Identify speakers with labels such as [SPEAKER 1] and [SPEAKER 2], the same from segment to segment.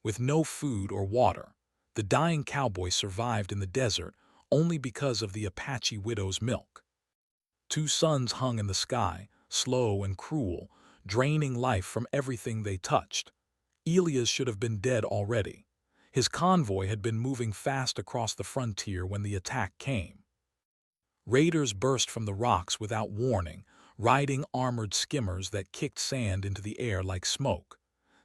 [SPEAKER 1] With no food or water, the dying cowboy survived in the desert only because of the Apache widow's milk. Two suns hung in the sky, slow and cruel, draining life from everything they touched. Elias should have been dead already. His convoy had been moving fast across the frontier when the attack came. Raiders burst from the rocks without warning, riding armored skimmers that kicked sand into the air like smoke.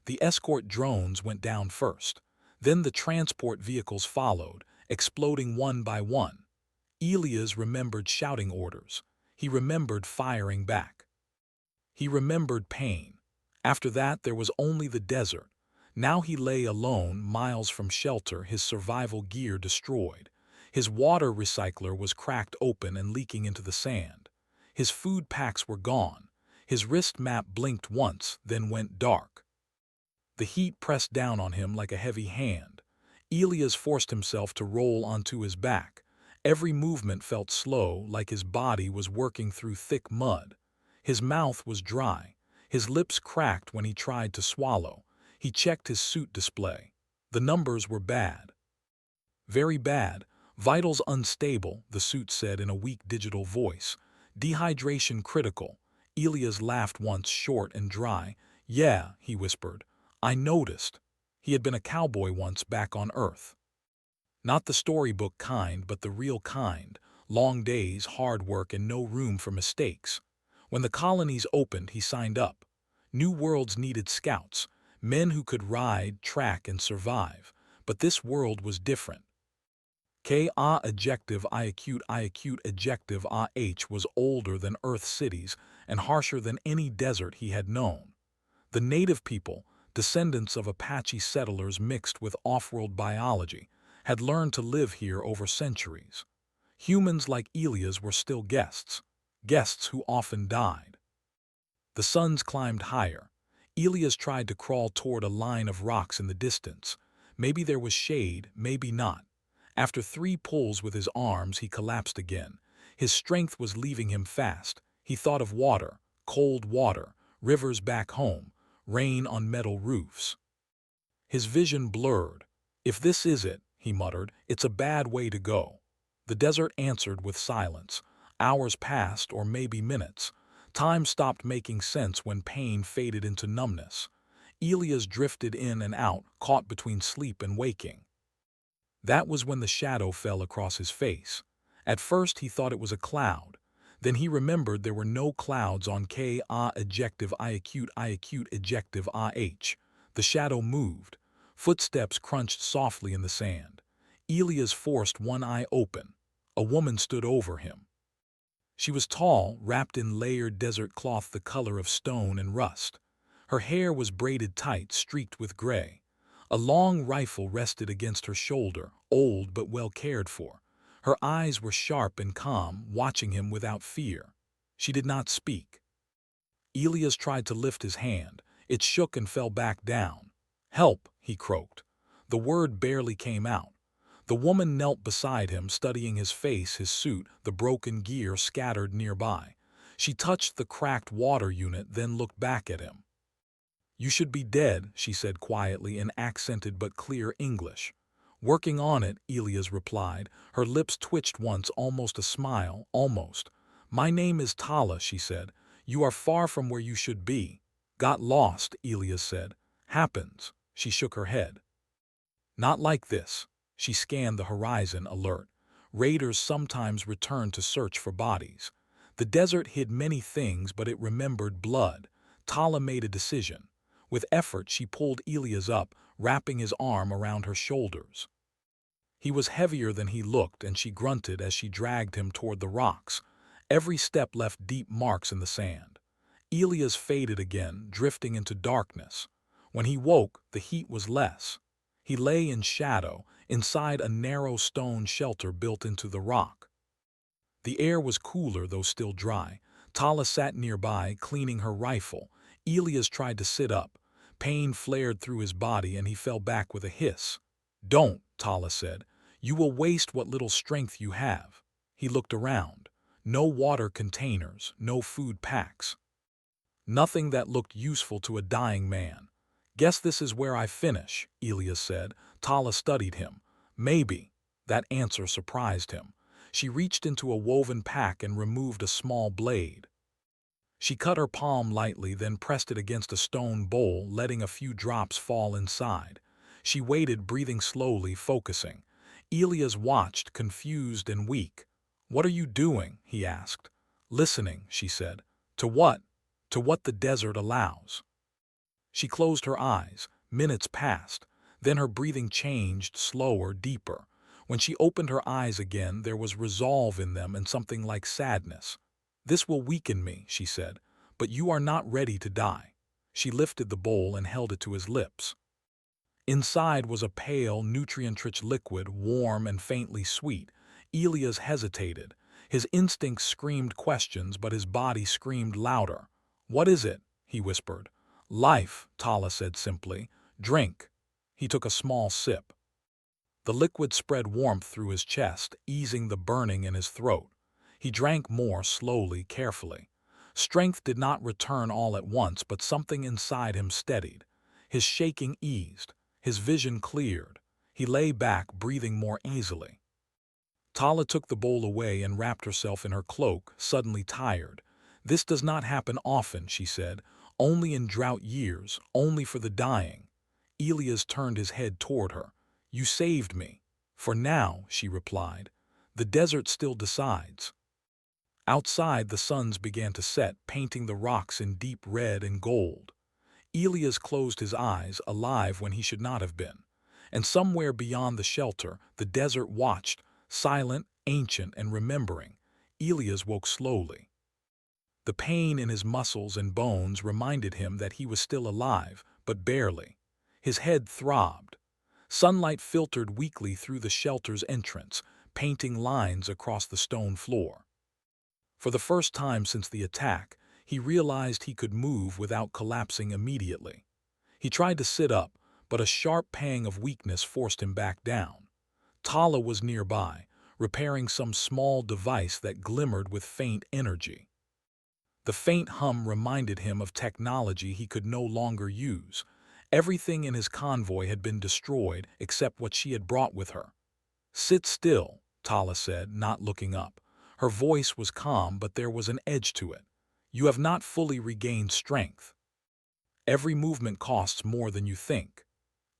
[SPEAKER 1] The escort drones went down first. Then the transport vehicles followed, exploding one by one. Elias remembered shouting orders. He remembered firing back. He remembered pain. After that, there was only the desert. Now he lay alone, miles from shelter, his survival gear destroyed. His water recycler was cracked open and leaking into the sand. His food packs were gone. His wrist map blinked once, then went dark. The heat pressed down on him like a heavy hand. Elias forced himself to roll onto his back. Every movement felt slow, like his body was working through thick mud. His mouth was dry. His lips cracked when he tried to swallow. He checked his suit display. The numbers were bad. Very bad. Vitals unstable, the suit said in a weak digital voice. Dehydration critical. Elias laughed once, short and dry. Yeah, he whispered. I noticed. He had been a cowboy once back on Earth. Not the storybook kind, but the real kind. Long days, hard work, and no room for mistakes. When the colonies opened, he signed up. New worlds needed scouts, men who could ride, track, and survive. But this world was different. Adjective adjective was older than Earth cities and harsher than any desert he had known. The native people, descendants of Apache settlers mixed with off-world biology, had learned to live here over centuries. Humans like Elias were still guests, guests who often died. The suns climbed higher. Elias tried to crawl toward a line of rocks in the distance. Maybe there was shade, maybe not. After 3 pulls with his arms, he collapsed again. His strength was leaving him fast. He thought of water, cold water, rivers back home, rain on metal roofs. His vision blurred. If this is it, he muttered, it's a bad way to go. The desert answered with silence. Hours passed, or maybe minutes. Time stopped making sense when pain faded into numbness. Elias drifted in and out, caught between sleep and waking. That was when the shadow fell across his face. At first he thought it was a cloud. Then he remembered there were no clouds on adjective adjective The shadow moved. Footsteps crunched softly in the sand. Elias forced one eye open. A woman stood over him. She was tall, wrapped in layered desert cloth the color of stone and rust. Her hair was braided tight, streaked with gray. A long rifle rested against her shoulder, old but well cared for. Her eyes were sharp and calm, watching him without fear. She did not speak. Elias tried to lift his hand. It shook and fell back down. "Help," he croaked. The word barely came out. The woman knelt beside him, studying his face, his suit, the broken gear scattered nearby. She touched the cracked water unit, then looked back at him. "You should be dead," she said quietly in accented but clear English. "Working on it," Elias replied. Her lips twitched once, almost a smile, almost. "My name is Tala," she said. "You are far from where you should be." "Got lost," Elias said. "Happens." She shook her head. "Not like this." She scanned the horizon, alert. Raiders sometimes returned to search for bodies. The desert hid many things, but it remembered blood. Tala made a decision. With effort, she pulled Elias up, wrapping his arm around her shoulders. He was heavier than he looked, and she grunted as she dragged him toward the rocks. Every step left deep marks in the sand. Elias faded again, drifting into darkness. When he woke, the heat was less. He lay in shadow, inside a narrow stone shelter built into the rock. The air was cooler, though still dry. Tala sat nearby, cleaning her rifle. Elias tried to sit up. Pain flared through his body, and he fell back with a hiss. "Don't," Tala said. "You will waste what little strength you have." He looked around. No water containers, no food packs. Nothing that looked useful to a dying man. Guess this is where I finish, Elias said. Tala studied him. Maybe. That answer surprised him. She reached into a woven pack and removed a small blade. She cut her palm lightly, then pressed it against a stone bowl, letting a few drops fall inside. She waited, breathing slowly, focusing. Elias watched, confused and weak. "What are you doing?" he asked. "Listening," she said. "To what?" "To what the desert allows." She closed her eyes. Minutes passed. Then her breathing changed, slower, deeper. When she opened her eyes again, there was resolve in them and something like sadness. "This will weaken me," she said, "but you are not ready to die." She lifted the bowl and held it to his lips. Inside was a pale, nutrient-rich liquid, warm and faintly sweet. Elias hesitated. His instincts screamed questions, but his body screamed louder. "What is it?" he whispered. "Life," Tala said simply. "Drink." He took a small sip. The liquid spread warmth through his chest, easing the burning in his throat. He drank more, slowly, carefully. Strength did not return all at once, but something inside him steadied. His shaking eased. His vision cleared. He lay back, breathing more easily. Tala took the bowl away and wrapped herself in her cloak, suddenly tired. "This does not happen often," she said. "Only in drought years, only for the dying." Elias turned his head toward her. "You saved me." "For now," she replied. "The desert still decides." Outside, the suns began to set, painting the rocks in deep red and gold. Elias closed his eyes, alive when he should not have been. And somewhere beyond the shelter, the desert watched, silent, ancient, and remembering. Elias woke slowly. The pain in his muscles and bones reminded him that he was still alive, but barely. His head throbbed. Sunlight filtered weakly through the shelter's entrance, painting lines across the stone floor. For the first time since the attack, he realized he could move without collapsing immediately. He tried to sit up, but a sharp pang of weakness forced him back down. Tala was nearby, repairing some small device that glimmered with faint energy. The faint hum reminded him of technology he could no longer use. Everything in his convoy had been destroyed except what she had brought with her. "Sit still," Tala said, not looking up. Her voice was calm, but there was an edge to it. "You have not fully regained strength. Every movement costs more than you think."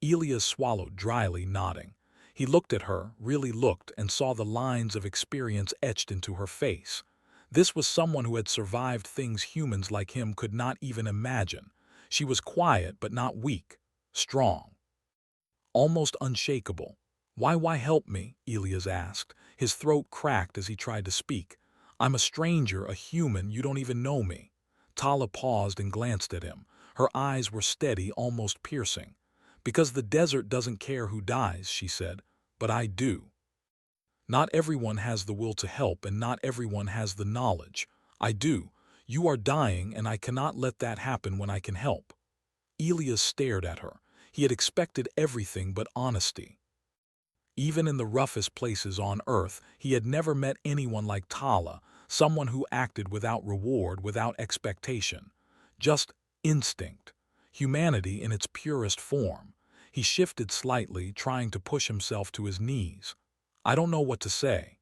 [SPEAKER 1] Elias swallowed dryly, nodding. He looked at her, really looked, and saw the lines of experience etched into her face. This was someone who had survived things humans like him could not even imagine. She was quiet but not weak, strong, almost unshakable. Why help me?" Elias asked. His throat cracked as he tried to speak. "I'm a stranger, a human, you don't even know me." Tala paused and glanced at him. Her eyes were steady, almost piercing. "Because the desert doesn't care who dies," she said, "but I do. Not everyone has the will to help, and not everyone has the knowledge. I do. You are dying, and I cannot let that happen when I can help." Elias stared at her. He had expected everything but honesty. Even in the roughest places on Earth, he had never met anyone like Tala, someone who acted without reward, without expectation. Just instinct. Humanity in its purest form. He shifted slightly, trying to push himself to his knees. "I don't know what to say."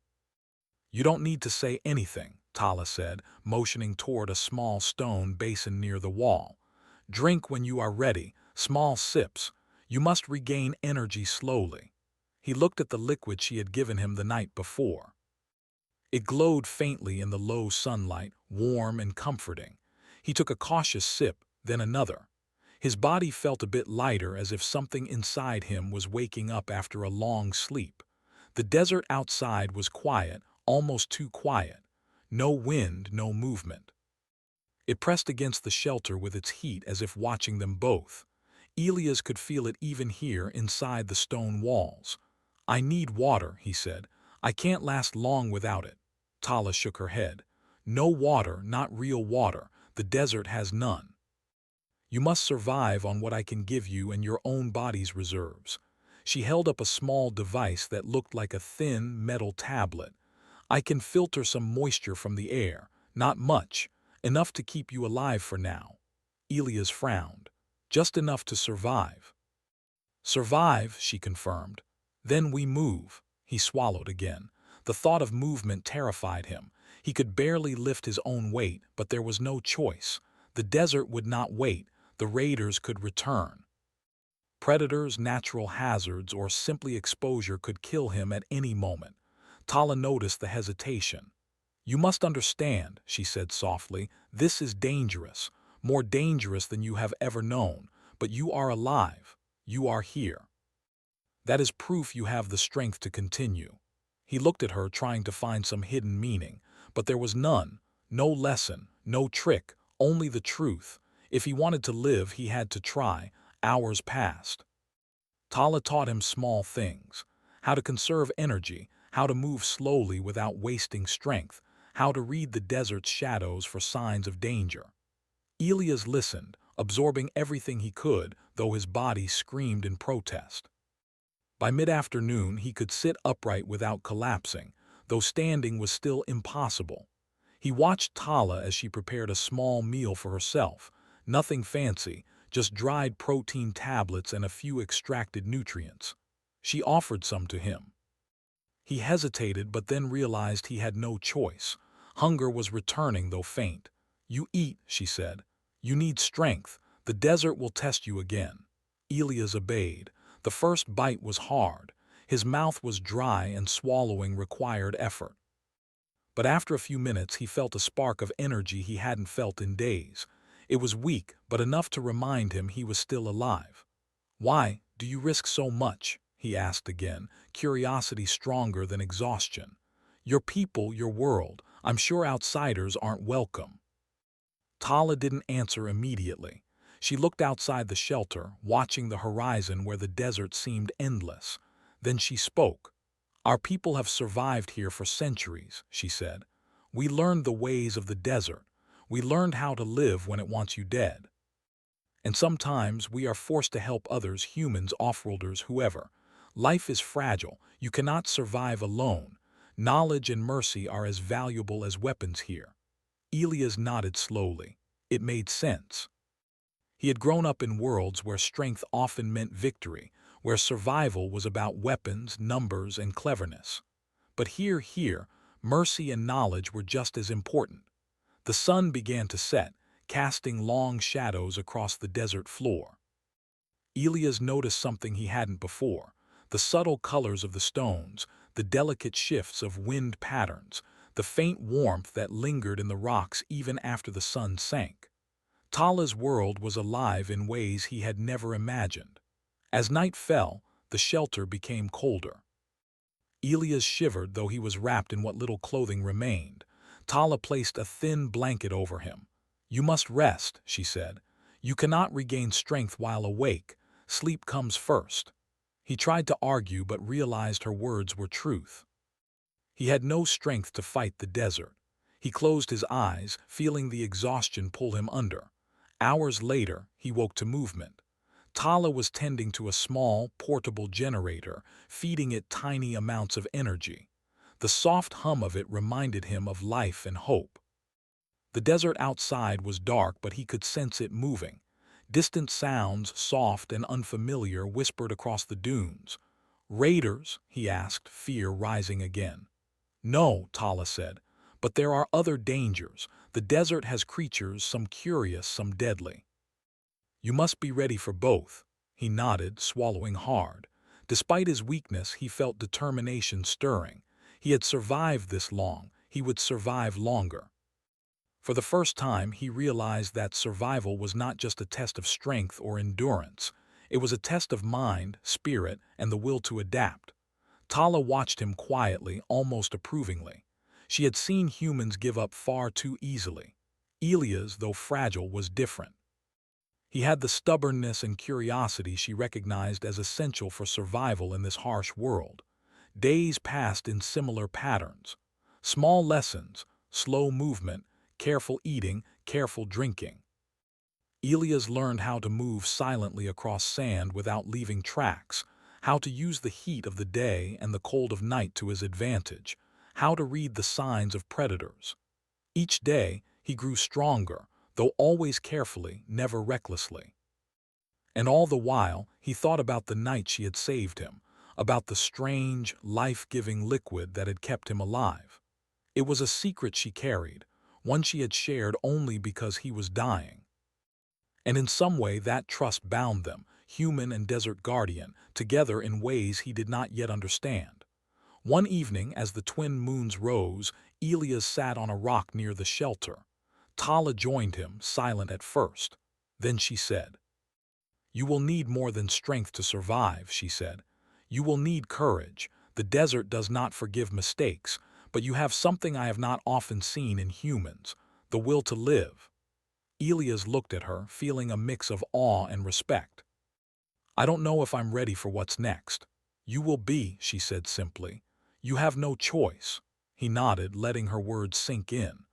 [SPEAKER 1] "You don't need to say anything," Tala said, motioning toward a small stone basin near the wall. "Drink when you are ready, small sips. You must regain energy slowly." He looked at the liquid she had given him the night before. It glowed faintly in the low sunlight, warm and comforting. He took a cautious sip, then another. His body felt a bit lighter, as if something inside him was waking up after a long sleep. The desert outside was quiet, almost too quiet. No wind, no movement. It pressed against the shelter with its heat, as if watching them both. Elias could feel it even here, inside the stone walls. "I need water," he said. "I can't last long without it." Tala shook her head. "No water, not real water. The desert has none. You must survive on what I can give you and your own body's reserves." She held up a small device that looked like a thin metal tablet. "I can filter some moisture from the air. Not much. Enough to keep you alive for now." Elias frowned. just enough to survive. Survive, she confirmed. Then we move. He swallowed again. The thought of movement terrified him. He could barely lift his own weight, but there was no choice. The desert would not wait. The raiders could return. Predators, natural hazards, or simply exposure could kill him at any moment. Tala noticed the hesitation. "You must understand," she said softly, "this is dangerous, more dangerous than you have ever known, but you are alive. You are here. That is proof you have the strength to continue." He looked at her, trying to find some hidden meaning, but there was none. No lesson, no trick, only the truth. If he wanted to live, he had to try. Hours passed. Tala taught him small things: how to conserve energy, how to move slowly without wasting strength, how to read the desert's shadows for signs of danger. Elias listened, absorbing everything he could, though his body screamed in protest. By mid-afternoon, he could sit upright without collapsing, though standing was still impossible. He watched Tala as she prepared a small meal for herself. Nothing fancy, just dried protein tablets and a few extracted nutrients. She offered some to him. He hesitated, but then realized he had no choice. Hunger was returning, though faint. "You eat," she said. "You need strength. The desert will test you again." Elias obeyed. The first bite was hard. His mouth was dry and swallowing required effort. But after a few minutes, he felt a spark of energy he hadn't felt in days. It was weak, but enough to remind him he was still alive. "Why do you risk so much?" he asked again, curiosity stronger than exhaustion. "Your people, your world. I'm sure outsiders aren't welcome." Tala didn't answer immediately. She looked outside the shelter, watching the horizon where the desert seemed endless. Then she spoke. "Our people have survived here for centuries," she said. "We learned the ways of the desert. We learned how to live when it wants you dead. And sometimes we are forced to help others, humans, offworlders, whoever. Life is fragile. You cannot survive alone. Knowledge and mercy are as valuable as weapons here." Elias nodded slowly. It made sense. He had grown up in worlds where strength often meant victory, where survival was about weapons, numbers, and cleverness. But here, mercy and knowledge were just as important. The sun began to set, casting long shadows across the desert floor. Elias noticed something he hadn't before: the subtle colors of the stones, the delicate shifts of wind patterns, the faint warmth that lingered in the rocks even after the sun sank. Tala's world was alive in ways he had never imagined. As night fell, the shelter became colder. Elias shivered, though he was wrapped in what little clothing remained. Tala placed a thin blanket over him. "You must rest," she said. "You cannot regain strength while awake. Sleep comes first." He tried to argue, but realized her words were truth. He had no strength to fight the desert. He closed his eyes, feeling the exhaustion pull him under. Hours later, he woke to movement. Tala was tending to a small, portable generator, feeding it tiny amounts of energy. The soft hum of it reminded him of life and hope. The desert outside was dark, but he could sense it moving. Distant sounds, soft and unfamiliar, whispered across the dunes. "Raiders?" he asked, fear rising again. "No," Tala said, "but there are other dangers. The desert has creatures, some curious, some deadly. You must be ready for both." He nodded, swallowing hard. Despite his weakness, he felt determination stirring. He had survived this long. He would survive longer. For the first time, he realized that survival was not just a test of strength or endurance. It was a test of mind, spirit, and the will to adapt. Tala watched him quietly, almost approvingly. She had seen humans give up far too easily. Elias, though fragile, was different. He had the stubbornness and curiosity she recognized as essential for survival in this harsh world. Days passed in similar patterns. Small lessons, slow movement, careful eating, careful drinking. Elias learned how to move silently across sand without leaving tracks, how to use the heat of the day and the cold of night to his advantage, how to read the signs of predators. Each day, he grew stronger, though always carefully, never recklessly. And all the while, he thought about the night she had saved him, about the strange, life-giving liquid that had kept him alive. It was a secret she carried, one she had shared only because he was dying. And in some way that trust bound them, human and desert guardian, together in ways he did not yet understand. One evening, as the twin moons rose, Elias sat on a rock near the shelter. Tala joined him, silent at first. Then she said, "You will need more than strength to survive," she said. "You will need courage. The desert does not forgive mistakes, but you have something I have not often seen in humans, the will to live." Elias looked at her, feeling a mix of awe and respect. "I don't know if I'm ready for what's next." "You will be," she said simply. "You have no choice." He nodded, letting her words sink in.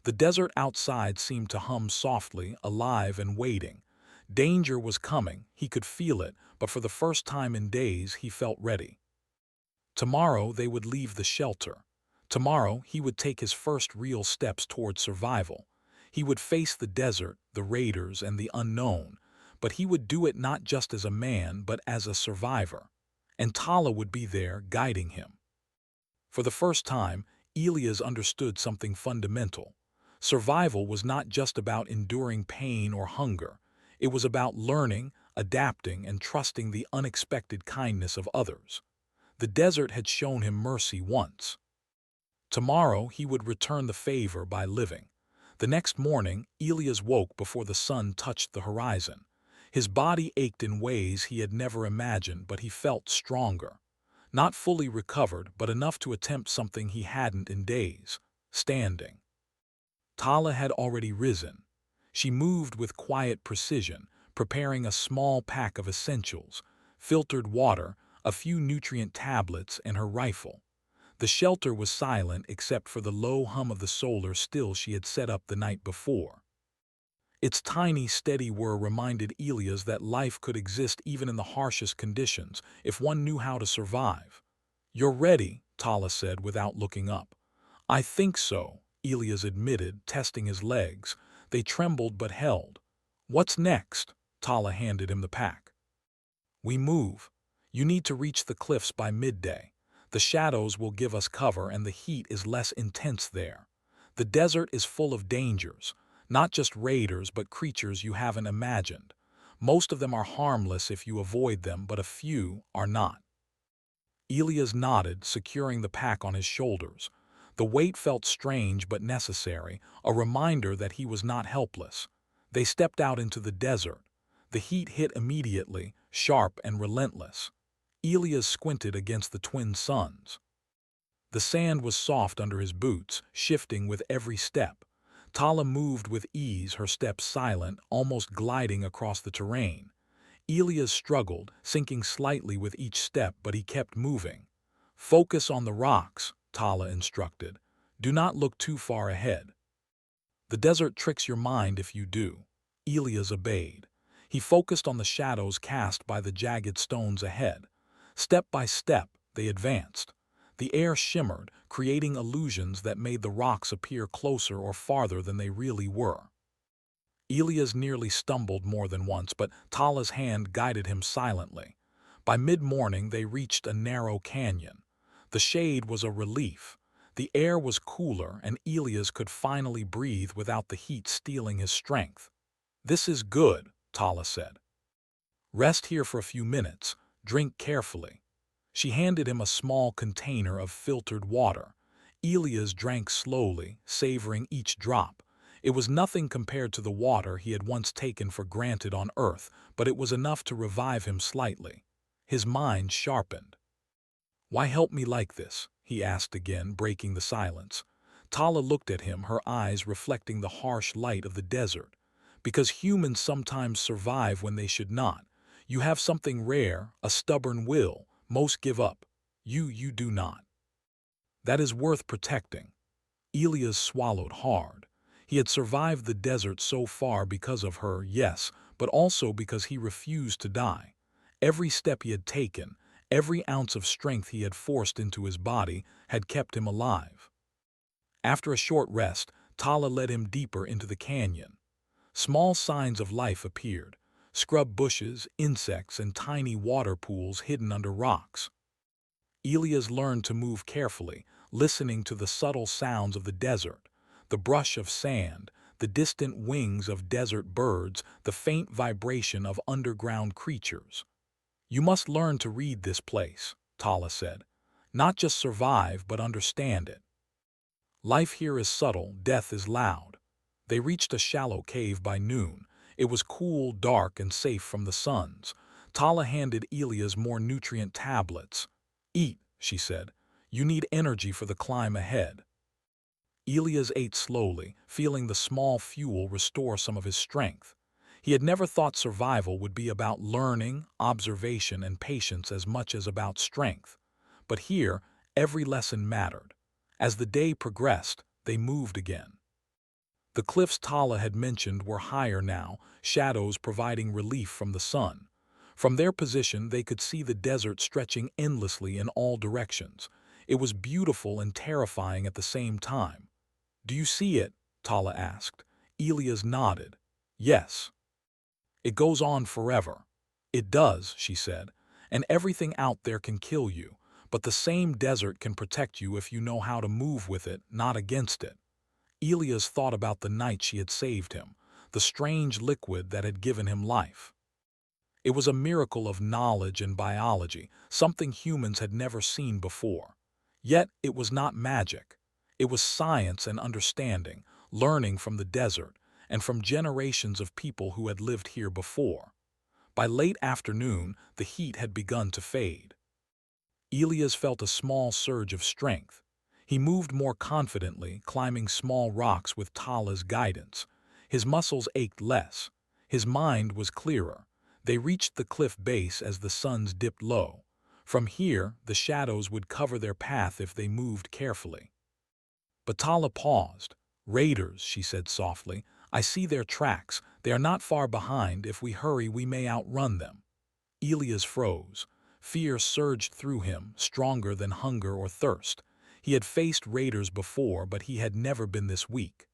[SPEAKER 1] The desert outside seemed to hum softly, alive and waiting. Danger was coming, he could feel it, but for the first time in days he felt ready. Tomorrow they would leave the shelter. Tomorrow he would take his first real steps toward survival. He would face the desert, the raiders, and the unknown, but he would do it not just as a man, but as a survivor. And Tala would be there, guiding him. For the first time, Elias understood something fundamental. Survival was not just about enduring pain or hunger. It was about learning, adapting, and trusting the unexpected kindness of others. The desert had shown him mercy once. Tomorrow he would return the favor by living. The next morning, Elias woke before the sun touched the horizon. His body ached in ways he had never imagined, but he felt stronger. Not fully recovered, but enough to attempt something he hadn't in days: standing. Tala had already risen. She moved with quiet precision, preparing a small pack of essentials: filtered water, a few nutrient tablets, and her rifle. The shelter was silent except for the low hum of the solar still she had set up the night before. Its tiny, steady whir reminded Elias that life could exist even in the harshest conditions, if one knew how to survive. "You're ready," Tala said without looking up. "I think so," Elias admitted, testing his legs. They trembled but held. "What's next?" Tala handed him the pack. "We move. You need to reach the cliffs by midday. The shadows will give us cover and the heat is less intense there. The desert is full of dangers, not just raiders but creatures you haven't imagined. Most of them are harmless if you avoid them, but a few are not." Elias nodded, securing the pack on his shoulders. The weight felt strange but necessary, a reminder that he was not helpless. They stepped out into the desert. The heat hit immediately, sharp and relentless. Elias squinted against the twin suns. The sand was soft under his boots, shifting with every step. Tala moved with ease, her steps silent, almost gliding across the terrain. Elias struggled, sinking slightly with each step, but he kept moving. "Focus on the rocks," Tala instructed. "Do not look too far ahead." "The desert tricks your mind if you do." Elias obeyed. He focused on the shadows cast by the jagged stones ahead. Step by step, they advanced. The air shimmered, creating illusions that made the rocks appear closer or farther than they really were. Elias nearly stumbled more than once, but Tala's hand guided him silently. By mid-morning they reached a narrow canyon. The shade was a relief. The air was cooler, and Elias could finally breathe without the heat stealing his strength. "This is good," Tala said. "Rest here for a few minutes. Drink carefully." She handed him a small container of filtered water. Elias drank slowly, savoring each drop. It was nothing compared to the water he had once taken for granted on Earth, but it was enough to revive him slightly. His mind sharpened. "Why help me like this?" he asked again, breaking the silence. Tala looked at him, her eyes reflecting the harsh light of the desert. "Because humans sometimes survive when they should not. You have something rare, a stubborn will. Most give up. You do not. That is worth protecting." Elias swallowed hard. He had survived the desert so far because of her, yes, but also because he refused to die. Every step he had taken, every ounce of strength he had forced into his body, had kept him alive. After a short rest, Tala led him deeper into the canyon. Small signs of life appeared. scrub bushes, insects, and tiny water pools hidden under rocks. Elias learned to move carefully, listening to the subtle sounds of the desert, the brush of sand, the distant wings of desert birds, the faint vibration of underground creatures. "You must learn to read this place," Tala said. "Not just survive, but understand it. Life here is subtle, death is loud." They reached a shallow cave by noon. It was cool, dark, and safe from the suns. Tala handed Elias more nutrient tablets. "Eat," she said. "You need energy for the climb ahead." Elias ate slowly, feeling the small fuel restore some of his strength. He had never thought survival would be about learning, observation, and patience as much as about strength. But here, every lesson mattered. As the day progressed, they moved again. The cliffs Tala had mentioned were higher now, shadows providing relief from the sun. From their position, they could see the desert stretching endlessly in all directions. It was beautiful and terrifying at the same time. "Do you see it?" Tala asked. Elias nodded. "Yes. It goes on forever." "It does," she said, "and everything out there can kill you, but the same desert can protect you if you know how to move with it, not against it." Elias thought about the night she had saved him, the strange liquid that had given him life. It was a miracle of knowledge and biology, something humans had never seen before. Yet it was not magic. It was science and understanding, learning from the desert, and from generations of people who had lived here before. By late afternoon, the heat had begun to fade. Elias felt a small surge of strength. He moved more confidently, climbing small rocks with Tala's guidance. His muscles ached less. His mind was clearer. They reached the cliff base as the suns dipped low. From here, the shadows would cover their path if they moved carefully. But Tala paused. "Raiders," she said softly. "I see their tracks. They are not far behind. If we hurry, we may outrun them." Elias froze. Fear surged through him, stronger than hunger or thirst. He had faced raiders before, but he had never been this weak.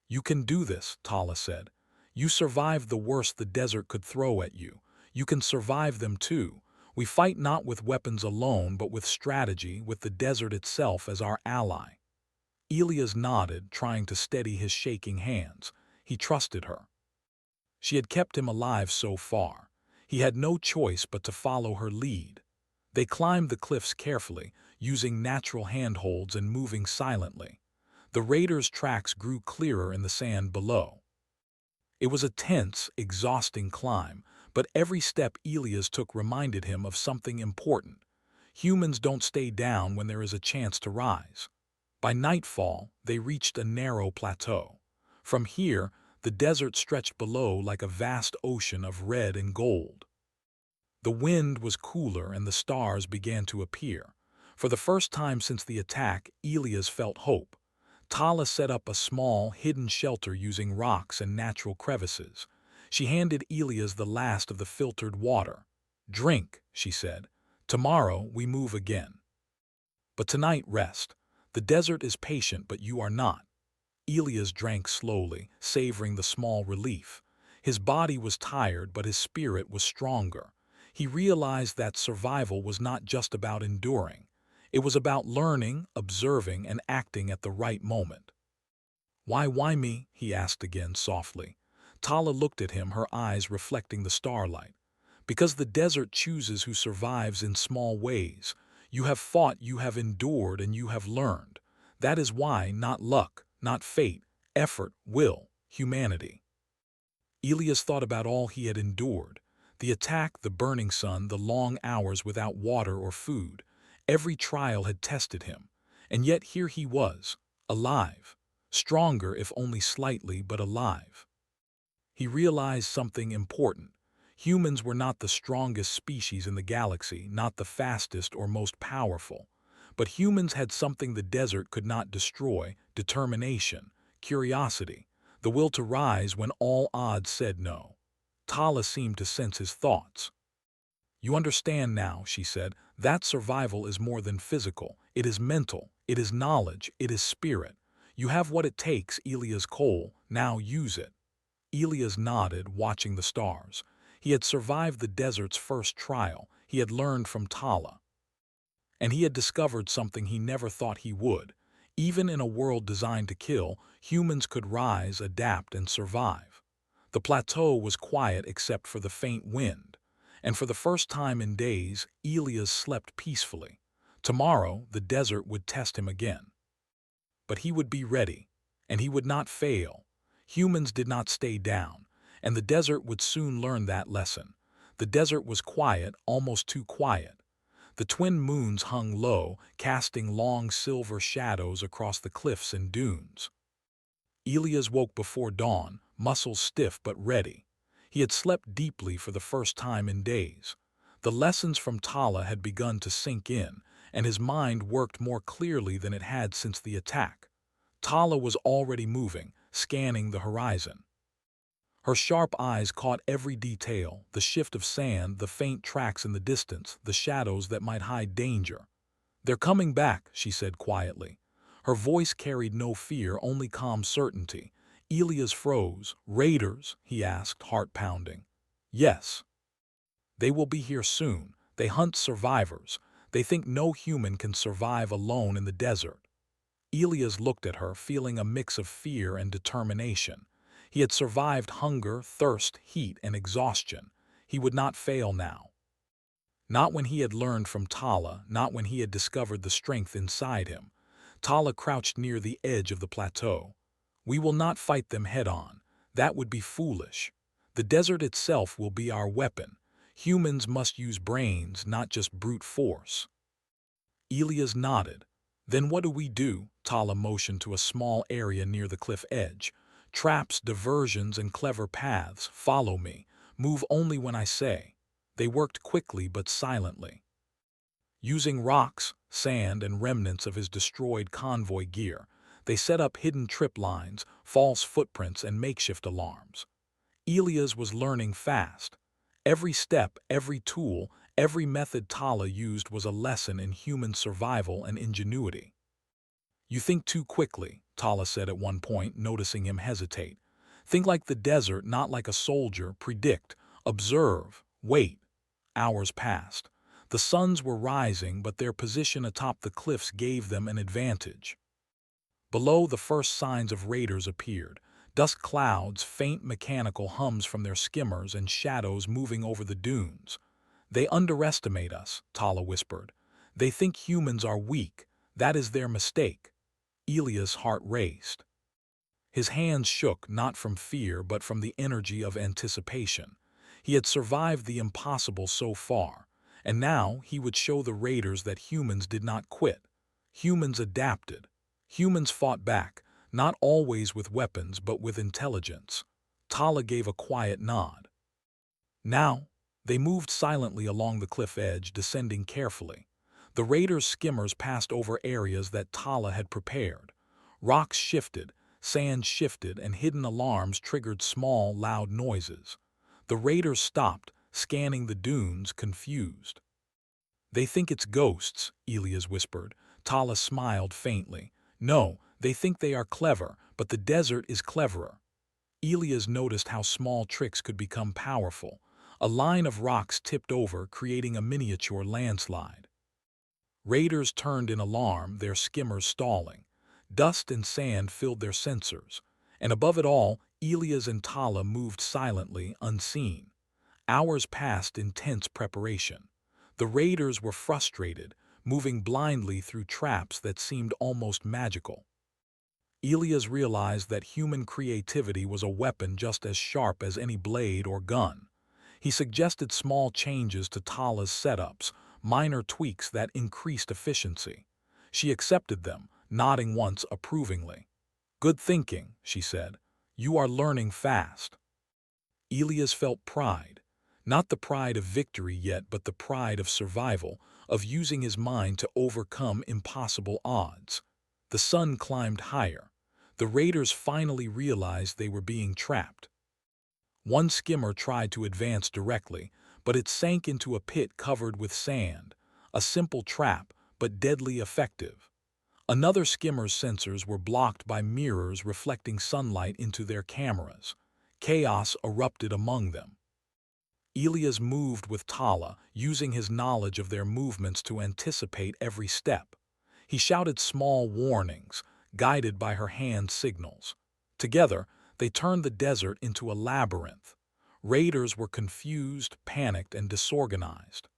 [SPEAKER 1] "You can do this," Tala said. "You survived the worst the desert could throw at you. You can survive them too. We fight not with weapons alone, but with strategy, with the desert itself as our ally." Elias nodded, trying to steady his shaking hands. He trusted her. She had kept him alive so far. He had no choice but to follow her lead. They climbed the cliffs carefully, using natural handholds and moving silently. The raiders' tracks grew clearer in the sand below. It was a tense, exhausting climb, but every step Elias took reminded him of something important. Humans don't stay down when there is a chance to rise. By nightfall, they reached a narrow plateau. From here, the desert stretched below like a vast ocean of red and gold. The wind was cooler and the stars began to appear. For the first time since the attack, Elias felt hope. Tala set up a small, hidden shelter using rocks and natural crevices. She handed Elias the last of the filtered water. "Drink," she said. "Tomorrow we move again. But tonight rest. The desert is patient, but you are not." Elias drank slowly, savoring the small relief. His body was tired, but his spirit was stronger. He realized that survival was not just about enduring. It was about learning, observing, and acting at the right moment. Why me?" he asked again softly. Tala looked at him, her eyes reflecting the starlight. "Because the desert chooses who survives in small ways. You have fought, you have endured, and you have learned. That is why, not luck, not fate, effort, will, humanity." Elias thought about all he had endured. The attack, the burning sun, the long hours without water or food. Every trial had tested him. And yet here he was, alive. Stronger, if only slightly, but alive. He realized something important. Humans were not the strongest species in the galaxy, not the fastest or most powerful. But humans had something the desert could not destroy: determination, curiosity, the will to rise when all odds said no. Tala seemed to sense his thoughts. "You understand now," she said, "that survival is more than physical. It is mental, it is knowledge, it is spirit. You have what it takes, Elias Cole, now use it." Elias nodded, watching the stars. He had survived the desert's first trial, he had learned from Tala, and he had discovered something he never thought he would. Even in a world designed to kill, humans could rise, adapt, and survive. The plateau was quiet except for the faint wind, and for the first time in days, Elias slept peacefully. Tomorrow, the desert would test him again. But he would be ready, and he would not fail. Humans did not stay down, and the desert would soon learn that lesson. The desert was quiet, almost too quiet. The twin moons hung low, casting long silver shadows across the cliffs and dunes. Elias woke before dawn, muscles stiff but ready. He had slept deeply for the first time in days. The lessons from Tala had begun to sink in, and his mind worked more clearly than it had since the attack. Tala was already moving, scanning the horizon. Her sharp eyes caught every detail, the shift of sand, the faint tracks in the distance, the shadows that might hide danger. "They're coming back," she said quietly. Her voice carried no fear, only calm certainty. Elias froze. "Raiders?" he asked, heart pounding. "Yes. They will be here soon. They hunt survivors. They think no human can survive alone in the desert." Elias looked at her, feeling a mix of fear and determination. He had survived hunger, thirst, heat, and exhaustion. He would not fail now. Not when he had learned from Tala, not when he had discovered the strength inside him. Tala crouched near the edge of the plateau. "We will not fight them head-on. That would be foolish. The desert itself will be our weapon. Humans must use brains, not just brute force." Elias nodded. "Then what do we do?" Tala motioned to a small area near the cliff edge. "Traps, diversions, and clever paths. Follow me. Move only when I say." They worked quickly but silently. Using rocks, sand, and remnants of his destroyed convoy gear, they set up hidden trip lines, false footprints, and makeshift alarms. Elias was learning fast. Every step, every tool, every method Tala used was a lesson in human survival and ingenuity. "You think too quickly," Tala said at one point, noticing him hesitate. "Think like the desert, not like a soldier. Predict, observe, wait." Hours passed. The suns were rising, but their position atop the cliffs gave them an advantage. Below, the first signs of raiders appeared. Dust clouds, faint mechanical hums from their skimmers, and shadows moving over the dunes. "They underestimate us," Tala whispered. "They think humans are weak. That is their mistake." Elias' heart raced. His hands shook, not from fear, but from the energy of anticipation. He had survived the impossible so far, and now he would show the raiders that humans did not quit. Humans adapted. Humans fought back, not always with weapons, but with intelligence. Tala gave a quiet nod. Now, they moved silently along the cliff edge, descending carefully. The raiders' skimmers passed over areas that Tala had prepared. Rocks shifted, sand shifted, and hidden alarms triggered small, loud noises. The raiders stopped, scanning the dunes, confused. "They think it's ghosts," Elias whispered. Tala smiled faintly. "No, they think they are clever, but the desert is cleverer." Elias noticed how small tricks could become powerful. A line of rocks tipped over, creating a miniature landslide. Raiders turned in alarm, their skimmers stalling. Dust and sand filled their sensors. And above it all, Elias and Tala moved silently, unseen. Hours passed in tense preparation. The raiders were frustrated, moving blindly through traps that seemed almost magical. Elias realized that human creativity was a weapon just as sharp as any blade or gun. He suggested small changes to Tala's setups, minor tweaks that increased efficiency. She accepted them, nodding once approvingly. "Good thinking," she said. "You are learning fast." Elias felt pride. Not the pride of victory yet, but the pride of survival, of using his mind to overcome impossible odds. The sun climbed higher. The raiders finally realized they were being trapped. One skimmer tried to advance directly, but it sank into a pit covered with sand. A simple trap, but deadly effective. Another skimmer's sensors were blocked by mirrors reflecting sunlight into their cameras. Chaos erupted among them. Elias moved with Tala, using his knowledge of their movements to anticipate every step. He shouted small warnings, guided by her hand signals. Together, they turned the desert into a labyrinth. Raiders were confused, panicked, and disorganized.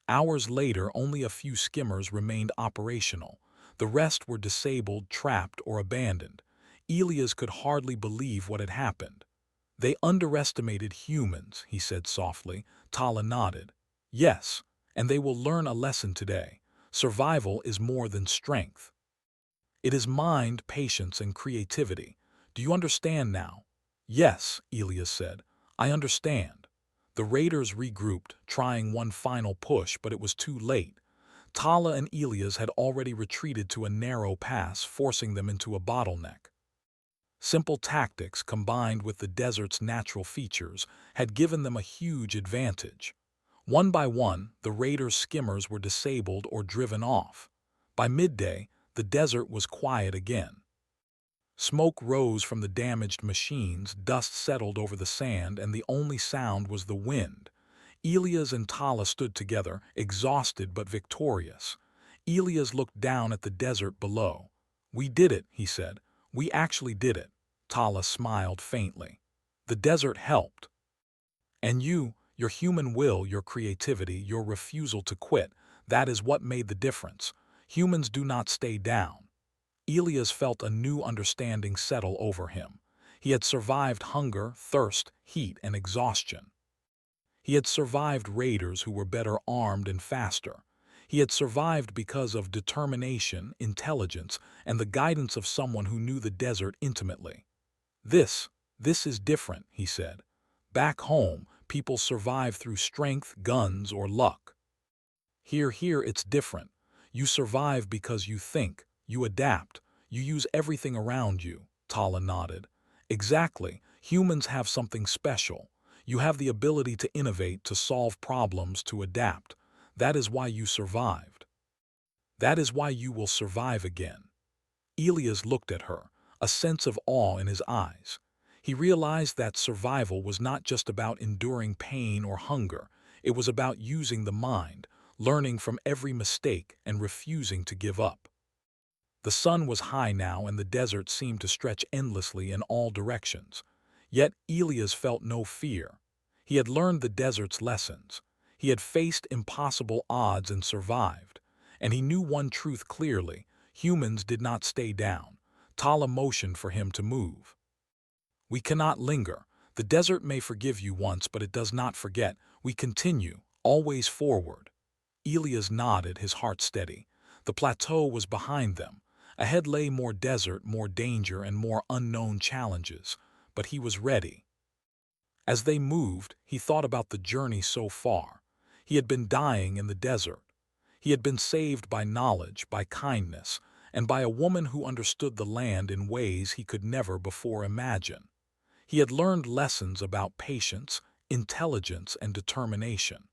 [SPEAKER 1] Hours later, only a few skimmers remained operational. The rest were disabled, trapped, or abandoned. Elias could hardly believe what had happened. "They underestimated humans," he said softly. Tala nodded. "Yes, and they will learn a lesson today. Survival is more than strength. It is mind, patience, and creativity. Do you understand now?" "Yes," Elias said. "I understand." The raiders regrouped, trying one final push, but it was too late. Tala and Elias had already retreated to a narrow pass, forcing them into a bottleneck. Simple tactics, combined with the desert's natural features, had given them a huge advantage. One by one, the raiders' skimmers were disabled or driven off. By midday, the desert was quiet again. Smoke rose from the damaged machines, dust settled over the sand, and the only sound was the wind. Elias and Tala stood together, exhausted but victorious. Elias looked down at the desert below. "We did it," he said. "We actually did it." Tala smiled faintly. "The desert helped. And your human will, your creativity, your refusal to quit, that is what made the difference. Humans do not stay down." Elias felt a new understanding settle over him. He had survived hunger, thirst, heat, and exhaustion. He had survived raiders who were better armed and faster. He had survived because of determination, intelligence, and the guidance of someone who knew the desert intimately. This is different," he said. "Back home, people survive through strength, guns, or luck. Here it's different. You survive because you think, you adapt, you use everything around you." Tala nodded. "Exactly. Humans have something special. You have the ability to innovate, to solve problems, to adapt. That is why you survived. That is why you will survive again." Elias looked at her, a sense of awe in his eyes. He realized that survival was not just about enduring pain or hunger. It was about using the mind, learning from every mistake, and refusing to give up. The sun was high now, and the desert seemed to stretch endlessly in all directions. Yet Elias felt no fear. He had learned the desert's lessons. He had faced impossible odds and survived. And he knew one truth clearly: humans did not stay down. Tala motioned for him to move. "We cannot linger. The desert may forgive you once, but it does not forget. We continue, always forward." Elias nodded, his heart steady. The plateau was behind them. Ahead lay more desert, more danger, and more unknown challenges. But he was ready. As they moved, he thought about the journey so far. He had been dying in the desert. He had been saved by knowledge, by kindness, and by a woman who understood the land in ways he could never before imagine. He had learned lessons about patience, intelligence, and determination.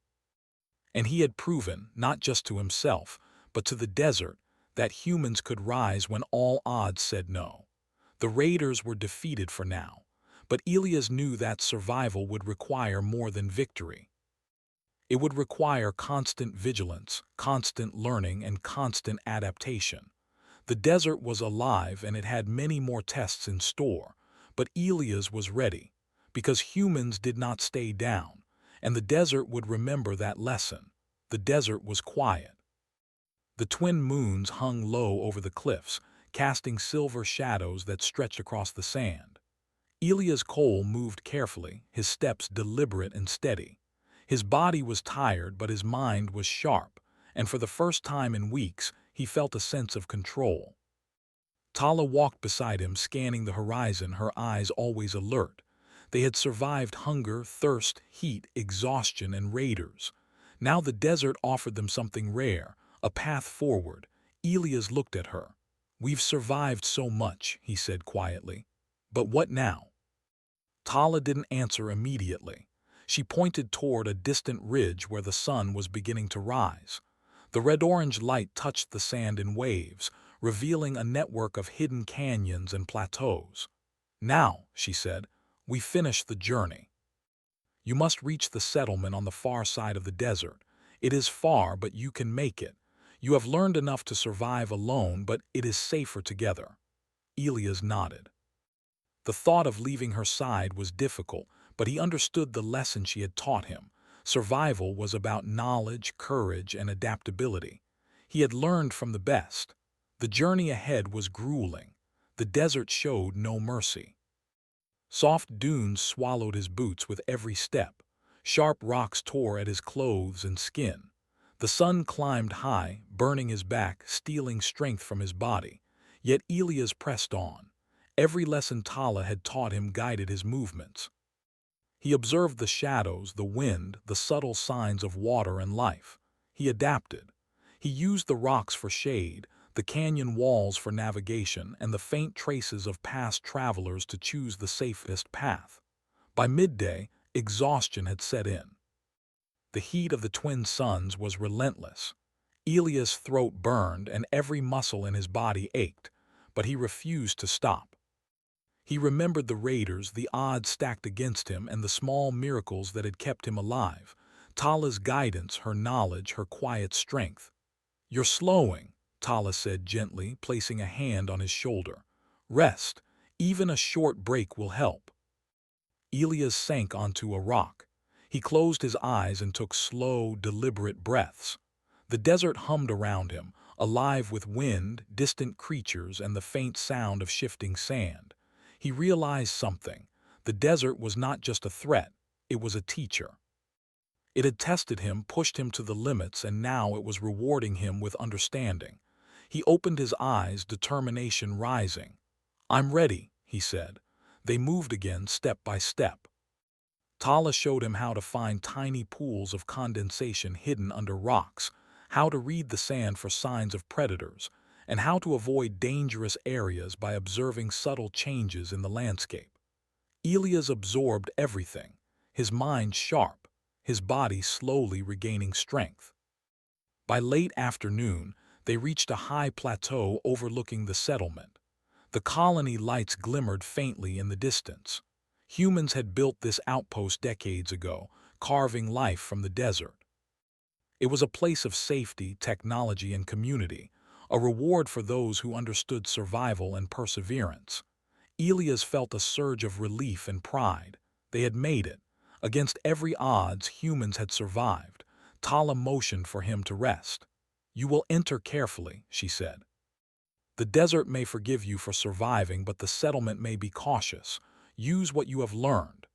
[SPEAKER 1] And he had proven, not just to himself, but to the desert, that humans could rise when all odds said no. The raiders were defeated for now, but Elias knew that survival would require more than victory. It would require constant vigilance, constant learning, and constant adaptation. The desert was alive, and it had many more tests in store, but Elias was ready, because humans did not stay down, and the desert would remember that lesson. The desert was quiet. The twin moons hung low over the cliffs, casting silver shadows that stretched across the sand. Elias Cole moved carefully, his steps deliberate and steady. His body was tired, but his mind was sharp, and for the first time in weeks, he felt a sense of control. Tala walked beside him, scanning the horizon, her eyes always alert. They had survived hunger, thirst, heat, exhaustion, and raiders. Now the desert offered them something rare, a path forward. Elias looked at her. "We've survived so much," he said quietly. "But what now?" Tala didn't answer immediately. She pointed toward a distant ridge where the sun was beginning to rise. The red-orange light touched the sand in waves, revealing a network of hidden canyons and plateaus. "Now," she said, "we finish the journey." You must reach the settlement on the far side of the desert. It is far, but you can make it. You have learned enough to survive alone, but it is safer together." Elias nodded. The thought of leaving her side was difficult, but he understood the lesson she had taught him. Survival was about knowledge, courage, and adaptability. He had learned from the best. The journey ahead was grueling. The desert showed no mercy. Soft dunes swallowed his boots with every step. Sharp rocks tore at his clothes and skin. The sun climbed high, burning his back, stealing strength from his body. Yet Elias pressed on. Every lesson Tala had taught him guided his movements. He observed the shadows, the wind, the subtle signs of water and life. He adapted. He used the rocks for shade, the canyon walls for navigation, and the faint traces of past travelers to choose the safest path. By midday, exhaustion had set in. The heat of the twin suns was relentless. Elias' throat burned and every muscle in his body ached, but he refused to stop. He remembered the raiders, the odds stacked against him, and the small miracles that had kept him alive. Tala's guidance, her knowledge, her quiet strength. "You're slowing," Tala said gently, placing a hand on his shoulder. "Rest. Even a short break will help." Elias sank onto a rock. He closed his eyes and took slow, deliberate breaths. The desert hummed around him, alive with wind, distant creatures, and the faint sound of shifting sand. He realized something. The desert was not just a threat, it was a teacher. It had tested him, pushed him to the limits, and now it was rewarding him with understanding. He opened his eyes, determination rising. "I'm ready," he said. They moved again, step by step. Tala showed him how to find tiny pools of condensation hidden under rocks, how to read the sand for signs of predators, and how to avoid dangerous areas by observing subtle changes in the landscape. Elias absorbed everything, his mind sharp, his body slowly regaining strength. By late afternoon, they reached a high plateau overlooking the settlement. The colony lights glimmered faintly in the distance. Humans had built this outpost decades ago, carving life from the desert. It was a place of safety, technology, and community, a reward for those who understood survival and perseverance. Elias felt a surge of relief and pride. They had made it. Against every odds, humans had survived. Tala motioned for him to rest. "You will enter carefully," she said. "The desert may forgive you for surviving, but the settlement may be cautious. Use what you have learned."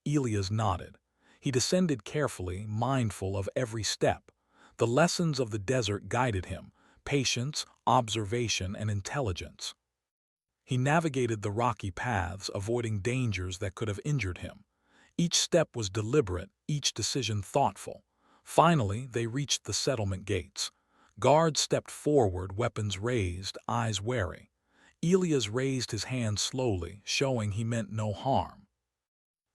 [SPEAKER 1] Elias nodded. He descended carefully, mindful of every step. The lessons of the desert guided him: patience, observation, and intelligence. He navigated the rocky paths, avoiding dangers that could have injured him. Each step was deliberate, each decision thoughtful. Finally, they reached the settlement gates. Guards stepped forward, weapons raised, eyes wary. Elias raised his hand slowly, showing he meant no harm.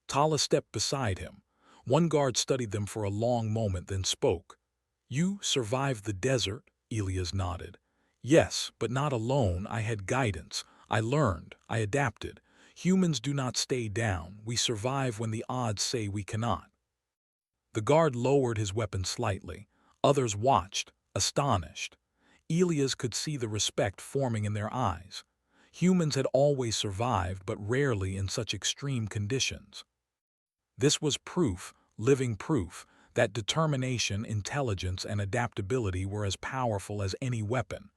[SPEAKER 1] Tala stepped beside him. One guard studied them for a long moment, then spoke. "You survived the desert?" Elias nodded. "Yes, but not alone. I had guidance. I learned. I adapted. Humans do not stay down. We survive when the odds say we cannot." The guard lowered his weapon slightly. Others watched, astonished. Elias could see the respect forming in their eyes. Humans had always survived, but rarely in such extreme conditions. This was proof, living proof, that determination, intelligence, and adaptability were as powerful as any weapon.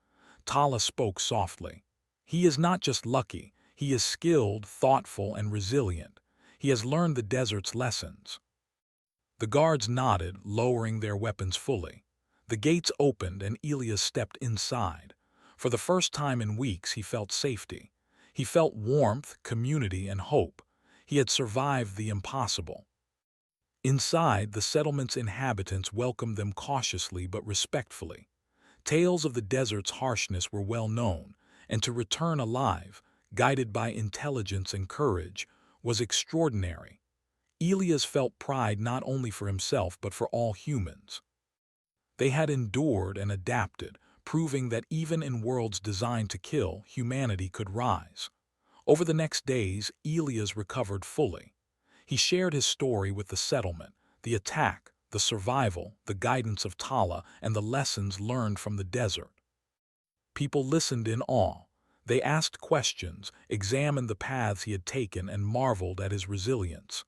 [SPEAKER 1] Tala spoke softly. "He is not just lucky. He is skilled, thoughtful, and resilient. He has learned the desert's lessons." The guards nodded, lowering their weapons fully. The gates opened and Elias stepped inside. For the first time in weeks, he felt safety. He felt warmth, community, and hope. He had survived the impossible. Inside, the settlement's inhabitants welcomed them cautiously but respectfully. Tales of the desert's harshness were well known, and to return alive, guided by intelligence and courage, was extraordinary. Elias felt pride not only for himself but for all humans. They had endured and adapted, proving that even in worlds designed to kill, humanity could rise. Over the next days, Elias recovered fully. He shared his story with the settlement, the attack, the survival, the guidance of Tala, and the lessons learned from the desert. People listened in awe. They asked questions, examined the paths he had taken, and marveled at his resilience.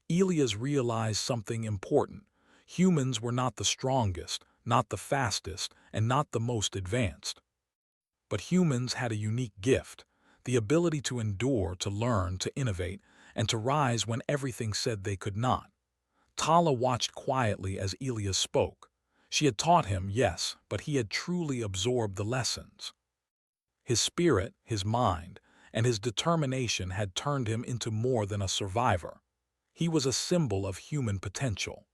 [SPEAKER 1] Elias realized something important. Humans were not the strongest, not the fastest, and not the most advanced. But humans had a unique gift, the ability to endure, to learn, to innovate, and to rise when everything said they could not. Tala watched quietly as Elias spoke. She had taught him, yes, but he had truly absorbed the lessons. His spirit, his mind, and his determination had turned him into more than a survivor. He was a symbol of human potential.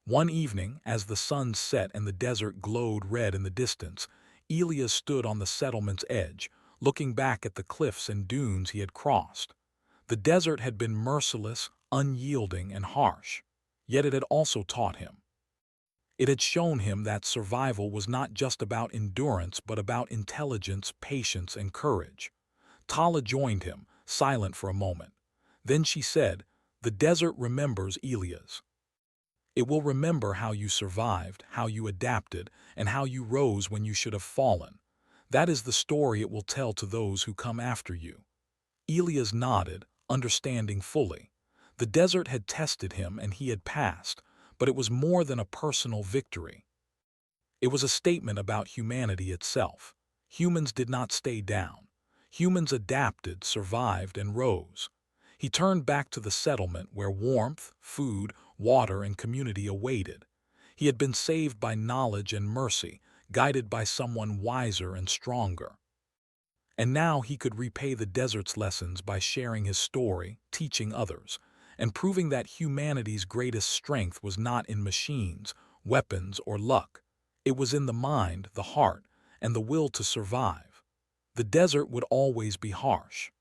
[SPEAKER 1] One evening, as the sun set and the desert glowed red in the distance, Elias stood on the settlement's edge, looking back at the cliffs and dunes he had crossed. The desert had been merciless, unyielding, and harsh, yet it had also taught him. It had shown him that survival was not just about endurance but about intelligence, patience, and courage. Tala joined him, silent for a moment. Then she said, "The desert remembers Elias. It will remember how you survived, how you adapted, and how you rose when you should have fallen. That is the story it will tell to those who come after you." Elias nodded, understanding fully. The desert had tested him and he had passed, but it was more than a personal victory. It was a statement about humanity itself. Humans did not stay down. Humans adapted, survived, and rose. He turned back to the settlement where warmth, food, water, and community awaited. He had been saved by knowledge and mercy, guided by someone wiser and stronger. And now he could repay the desert's lessons by sharing his story, teaching others, and proving that humanity's greatest strength was not in machines, weapons, or luck. It was in the mind, the heart, and the will to survive. The desert would always be harsh.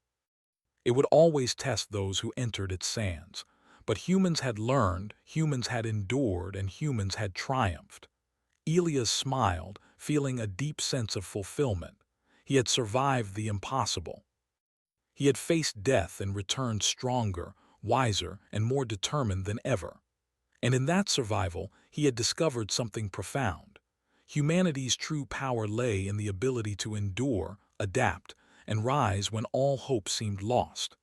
[SPEAKER 1] It would always test those who entered its sands. But humans had learned, humans had endured, and humans had triumphed. Elias smiled, feeling a deep sense of fulfillment. He had survived the impossible. He had faced death and returned stronger, wiser, and more determined than ever. And in that survival, he had discovered something profound. Humanity's true power lay in the ability to endure, adapt, and rise when all hope seemed lost.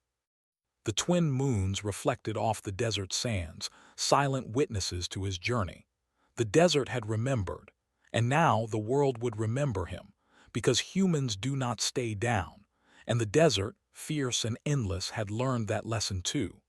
[SPEAKER 1] The twin moons reflected off the desert sands, silent witnesses to his journey. The desert had remembered, and now the world would remember him, because humans do not stay down, and the desert, fierce and endless, had learned that lesson too.